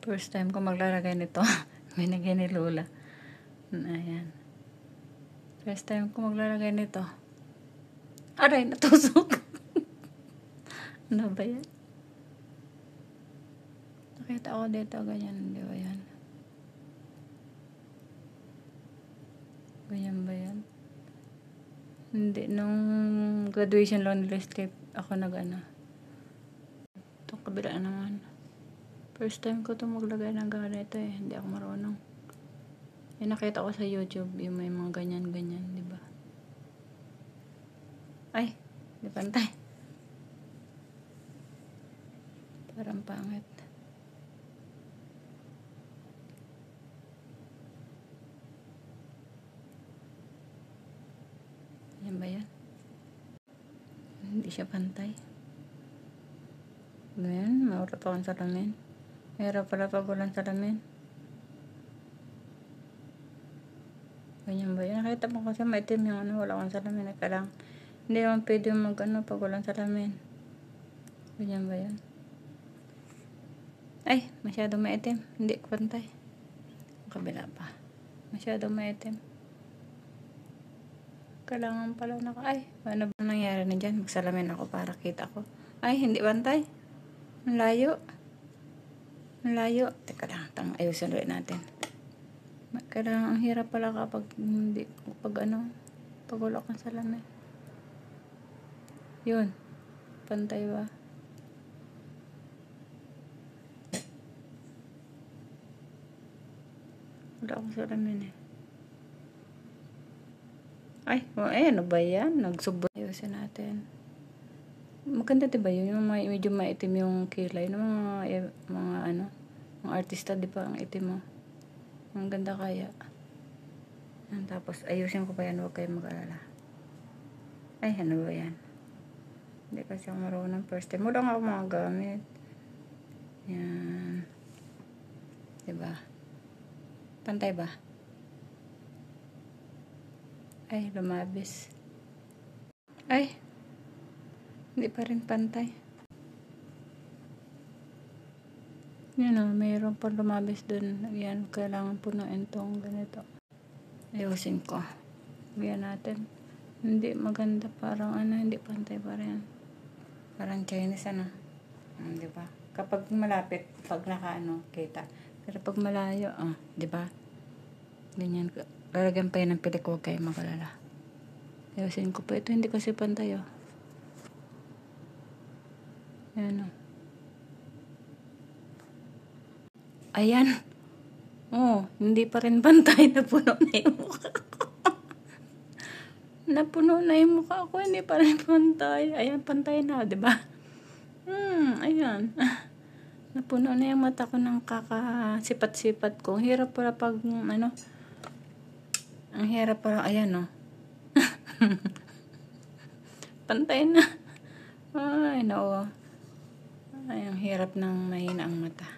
First time ko maglalagay nito. Binigay ni Lola. Ayan. First time ko maglalagay nito. Aray, natusok. Ano ba yan? Nakita ko dito, ganyan. Di ba yan? Ganyan ba yan? Hindi. Nung graduation lang nila Step, ako nag-ano. Itong kabila naman. First time ko itong maglagay ng ganito eh. Hindi ako marunong. Yung nakita ko sa YouTube, yung may mga ganyan-ganyan, di ba? Ay, di pantay. Parang pangit. Yan ba yan? Hindi siya pantay. Ganyan, maurot akong salamin. Meron pala pag walang salamin. Ganyan ba yan? Nakita mo kasi maitim yung ano, wala akong salamin. Kailang, hindi naman pwede mag ano pag walang salamin. Ganyan ba yan? Ay, masyadong maitim. Hindi pantay. Ang kabila pa. Masyadong maitim. Kailangan pala ay, ano ba nangyari na dyan? Magsalamin ako para kita ko. Ay, hindi pantay. Ang layo. Ang layo. Teka lang, ayusin ulit natin. Kailangan, ang hirap pala kapag hindi, pag ano, pag wala kang salamin. Yun. Pantay ba? Wala akong salamin eh. Ay, ano ba yan? Nagsubot. Ayusin natin. Maganda diba yun? Yung medyo maitim yung kilay. Yung mga ano, mga artista diba ang itim mo? Ang ganda kaya. Tapos ayusin ko pa yan. Huwag kayong mag-alala. Ay, ano ba yan? Hindi kasi ako marunong first time. Wala nga ako mga gamit. Yan. Diba? Pantay ba? Ay, lumabis. Ay, hindi pa rin pantay. Yan o, mayroon pa lumabis dun. Yan, kailangan punuin tong ganito. Ayusin ko. Yan natin. Hindi maganda, parang ano, hindi pantay pa rin. Parang Chinese ano. Diba? Kapag malapit, pag naka-ano, kita. Pero pag malayo, diba? Ganyan. Lalagyan pa yun ng pilik, huwag kayo magalala. Ayusin ko pa. Ito hindi kasi pantay, oh. Ayan, oh. Ayan. Oh, hindi pa rin pantay. Napuno na yung mukha ko. Napuno na yung mukha ko. Hindi pa rin pantay. Ayan, pantay na, diba? Ayan. Napuno na yung mata ko ng kakasipat-sipat ko. Hirap pala pag, ano, ang hirap pala, ayan, oh. Pantay na. Ay, no. Ay, ang hirap ng mahina ang mata.